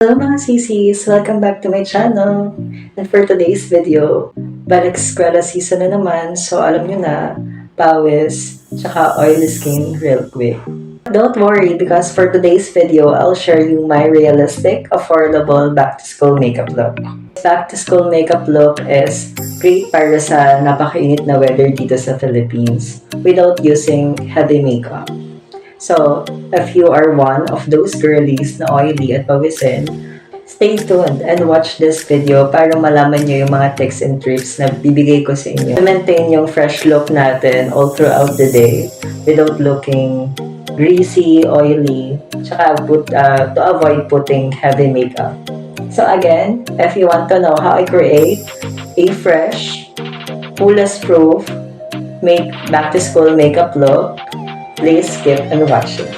Hello mga sisis! Welcome back to my channel! And for today's video, balik eskwela season na naman, so alam nyo na, pawis, tsaka oily skin real quick. Don't worry because for today's video, I'll share you my realistic, affordable back-to-school makeup look. Back-to-school makeup look is great para sa napakainit na weather dito sa Philippines without using heavy makeup. So, if you are one of those girlies na oily at pawisin, stay tuned and watch this video para malaman nyo yung mga tips and tricks na bibigay ko sa inyo to maintain yung fresh look natin all throughout the day without looking greasy, oily, tsaka to avoid putting heavy makeup. So again, if you want to know how I create a fresh, fullest-proof back-to-school makeup look, please skip and watch it.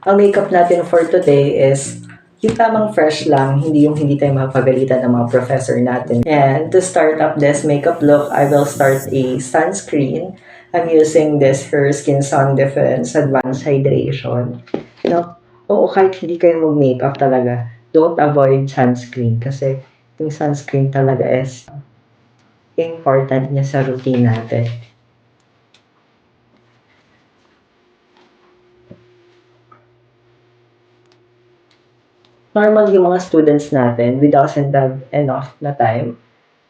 Ang makeup natin for today is yung tamang fresh lang, hindi yung hindi tayo mapagalitan ng mga professor natin. And to start up this makeup look, I will start a sunscreen. I'm using this Her Skin Sun Defense Advanced Hydration. Oo, kahit hindi kayo mag-makeup talaga, don't avoid sunscreen kasi yung sunscreen talaga is important niya sa routine natin. Normal yung mga students natin, we doesn't have enough na time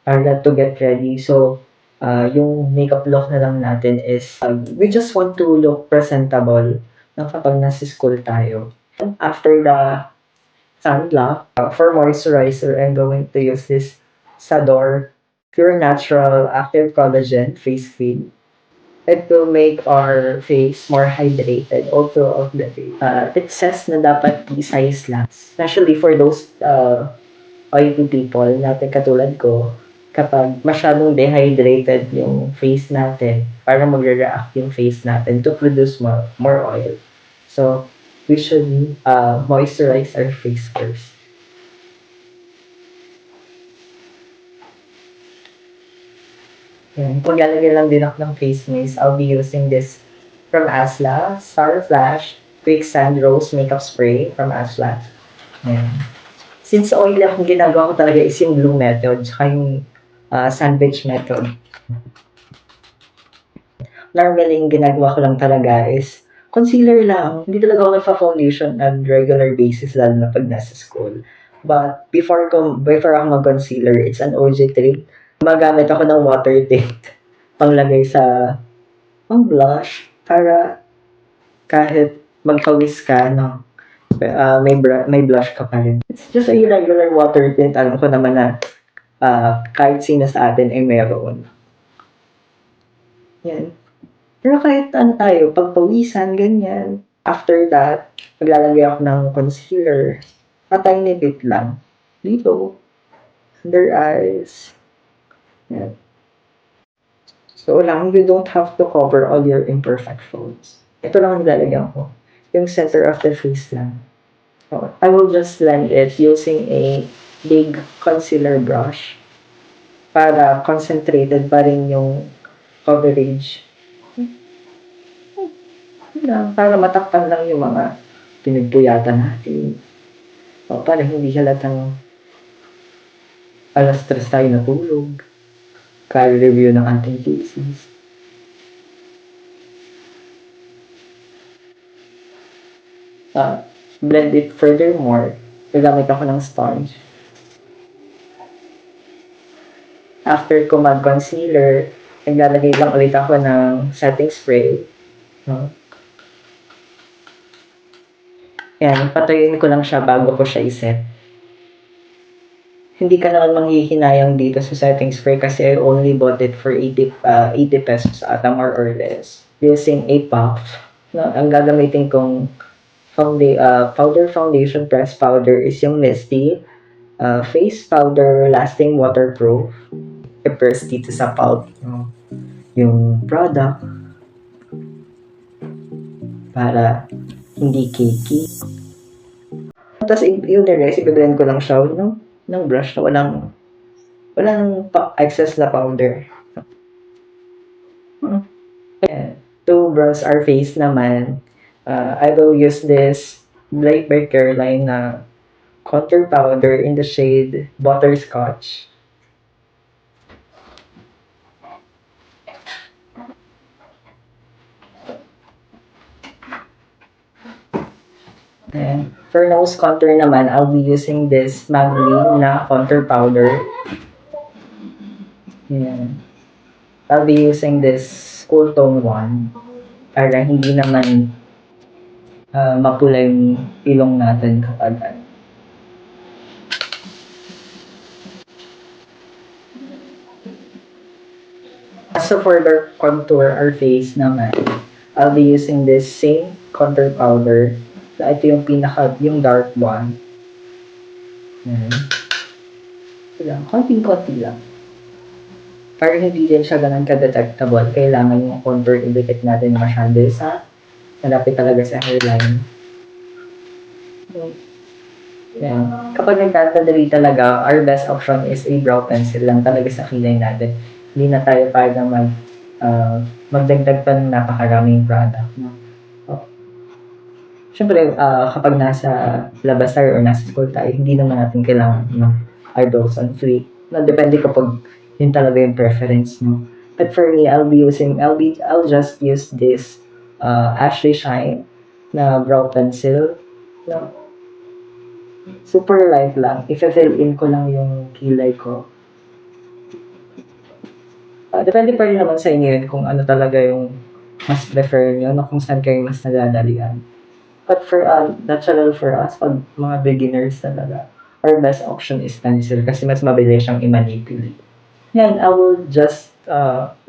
para to get ready. So, yung makeup look na lang natin is, we just want to look presentable na kapag nasa school tayo. After the sunblock, for moisturizer, I'm going to use this Sador Pure Natural Active Collagen Face Cream. It will make our face more hydrated all throughout the day. It says na dapat size lang. Especially for those oily people natin katulad ko, kapag masyadong dehydrated yung face natin, para magre-react yung face natin to produce more oil. So, we should moisturize our face first. Yan. Maglalagay lang din ako ng face mist. I'll be using this from Asla, Star Flash, Quick Sand Rose Makeup Spray from Asla. Yan. Since oily akong ginagawa ko talaga is yung blue method, tsaka yung sandwich method. Normally, yung ginagawa ko lang talaga is concealer lang. Hindi talaga ako nagpa-foundation on regular basis, lalo na pag nasa school. But before ako mag-concealer, it's an OG trick. Magamit ako ng water tint panglagay sa blush para kahit magpawis ka, no, may blush ka pa rin. It's just a regular water tint. Alam ko naman na kahit sino sa atin ay meron. Yan. Pero kahit ano tayo, pagpawisan, ganyan. After that, maglalagay ako ng concealer. A tiny bit lang. Dito. Under eyes. Yan. So lang, you don't have to cover all your imperfections. Ito lang ang nilalagyan ko. Yung center of the face lang. So, I will just blend it using a big concealer brush para concentrated pa rin yung coverage. Para matakpan lang yung mga pinagbuyatan natin. O, para hindi halatang alas 3 tayo natulog. Review ng ating thesis. Blend it furthermore. Gagamit ako ng sponge. After ko mag-concealer, naglalagay lang ulit ako ng setting spray. No? Yan, patuyuin ko lang siya bago ko siya iset. Hindi ka naman manghihinayang dito sa setting spray kasi I only bought it for 80 pesos ata more or less. Using a puff. No, ang gagamitin kong powder foundation press powder is yung Misty face powder lasting waterproof. I-press dito sa palm yung product para hindi cakey. Tapos yung the rest, i-blend ko lang siya ng brush na walang Walang excess na powder. And to bronze our face naman, I will use this Blake by Caroline na contour powder in the shade Butterscotch. And for nose contour naman, I'll be using this Maybelline na contour powder. Yan. I'll be using this cool tone one para hindi naman mapula yung ilong natin kapag as for the contour or face naman, I'll be using this same contour powder. Ito yung yung dark one. Yan. Ito lang, konting-konti lang. Para hindi din siya ganun ka-detectable, kailangan yung contour idikit natin masyado sa malapit talaga sa hairline. Yan. Kapag nagtatadali talaga, our best option is a brow pencil lang talaga sa kilay natin. Hindi na tayo pwede magdagdag pa ng napakaraming product. No? Oh. Siyempre, kapag nasa labas tayo or nasa school tayo, hindi naman natin kailangan eyebrows on fleek. No, depende kapag yun talaga yung preference mo. But for me, I'll just use this Ashley Shine na brow pencil. No? Super light lang. I-fill in ko lang yung kilay ko. Depende pa rin naman sa inyo yun kung ano talaga yung mas prefer nyo, no? Kung saan kayo mas nadadalian. But for natural for us, pag mga beginners talaga, our best option is pencil kasi mas mabilis siyang i-manipulate. Yan, I will just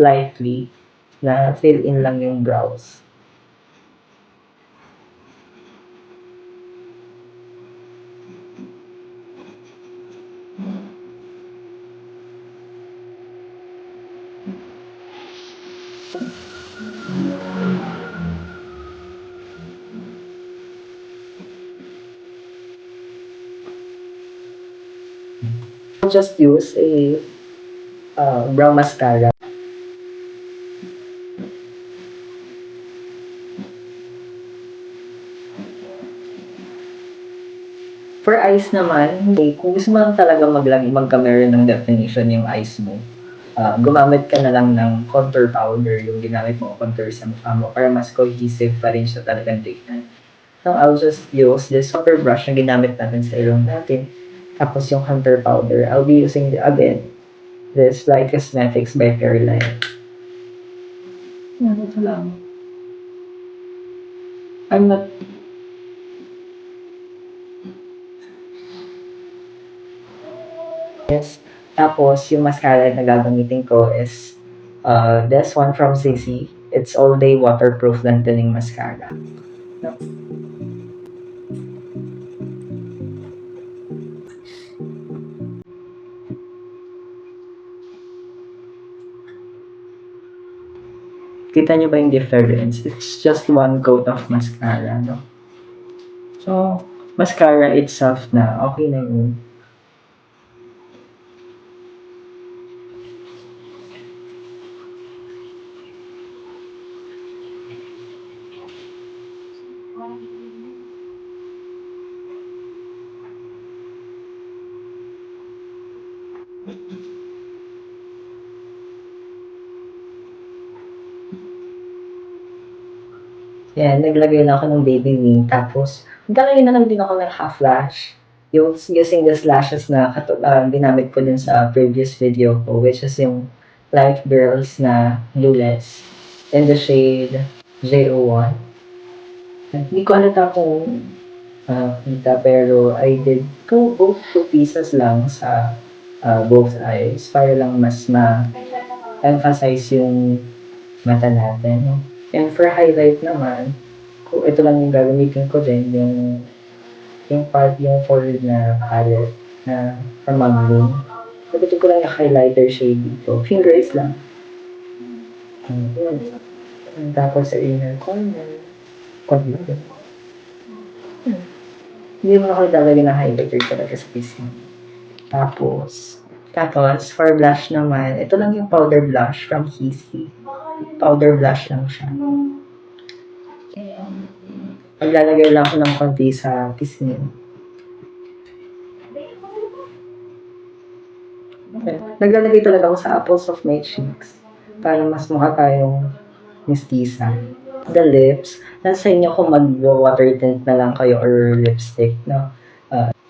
lightly na fill in lang yung brows. I'll just use a brow mascara. For eyes naman, kung gusto mo lang talaga magkamera ng definition yung eyes mo, gumamit ka na lang ng contour powder, yung ginamit mo contour sa mukha mo para mas cohesive pa rin siya talagang tignan. So, I'll just use this contour brush na ginamit natin sa ilong natin. Tapos yung contour powder, I'll be using again this Light Cosmetics by Caroline. Yan, ito lang. I'm not Yes. Tapos, yung mascara na gagamitin ko is this one from CC. It's all day waterproof lengthening mascara. No? Kita niyo ba yung difference? It's just one coat of mascara, no? So, mascara itself na, okay na yun. Yan, naglagay na ako ng baby wing. Tapos, naglalagay na lang din ako ng half lash. Yung using the lashes na ginamit ko din sa previous video ko, which is yung Life Girls na Blueless in the shade JO1. Hindi ko alata kung kita, pero I did both two pieces lang sa both eyes para lang mas ma-emphasize yung mata natin. No? And for highlight naman, kung ito lang yung gagamitin ko din, yung forehead na palette na from Magnum. Gagamitin ko lang yung highlighter shade dito. Fingers lang. Tapos sa inner corner, konti lang. Hindi mo ako lalagay ng highlighter talaga sa face mo. Tapos, Tapos, for blush naman, ito lang yung powder blush from Kissy. Powder blush lang siya. Maglalagay lang ako ng konti sa pisngi. Naglalagay talaga ako sa apples of my cheeks para mas mukha tayong mistisa. The lips, nasa inyo kung mag-water tint na lang kayo or lipstick, no?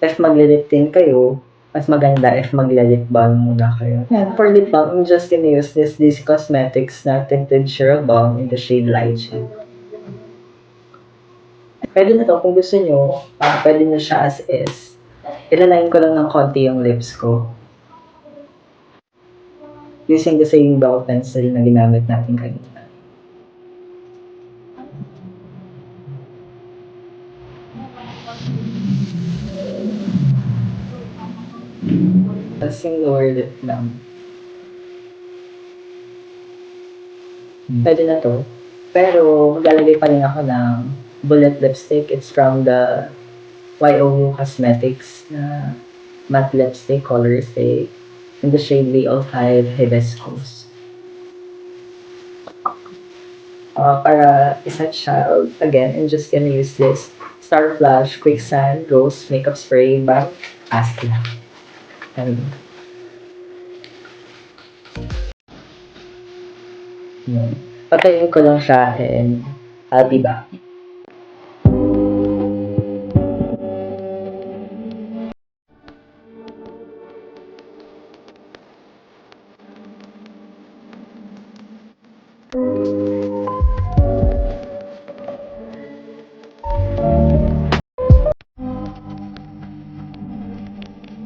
If mag-lip tint kayo, mas maganda if mag-lip balm muna kayo. And for lip balm, I'm just gonna use this DC Cosmetics na tinted sheer balm in the shade Light Shade. Pwede na to kung gusto nyo, pwede na siya as is. Ilalain ko lang ng konti yung lips ko. Using the same brow pencil na ginamit natin kanina. Tapos yung lower lip lang. Pwede na to. Pero maglalagay pa rin ako ng bullet lipstick. It's from the YOU Cosmetics na matte lipstick, color stay in the shade VO5 Hibiscus. Para isa siya, again, I'm just gonna use this Star Flash Quicksand Rose Makeup Spray by Asla. And yun. Patayin ko lang siya and I'll be back.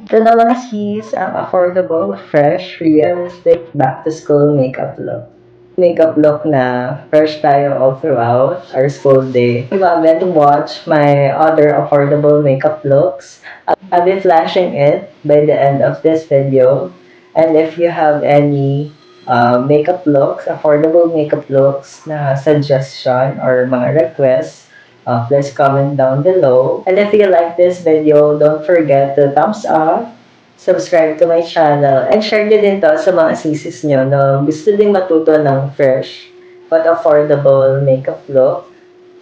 Ito naman is ang affordable, fresh, realistic back-to-school makeup look. Makeup look na fresh tayo all throughout our school day. If you want to watch my other affordable makeup looks, I'll be flashing it by the end of this video. And if you have any makeup looks, affordable makeup looks na suggestion or mga requests, please comment down below. And if you like this video, don't forget to thumbs up, subscribe to my channel, and share nyo din to sa mga sisis nyo na gusto ding matuto ng fresh but affordable makeup look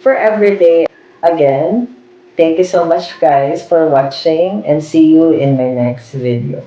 for everyday. Again, thank you so much guys for watching and see you in my next video.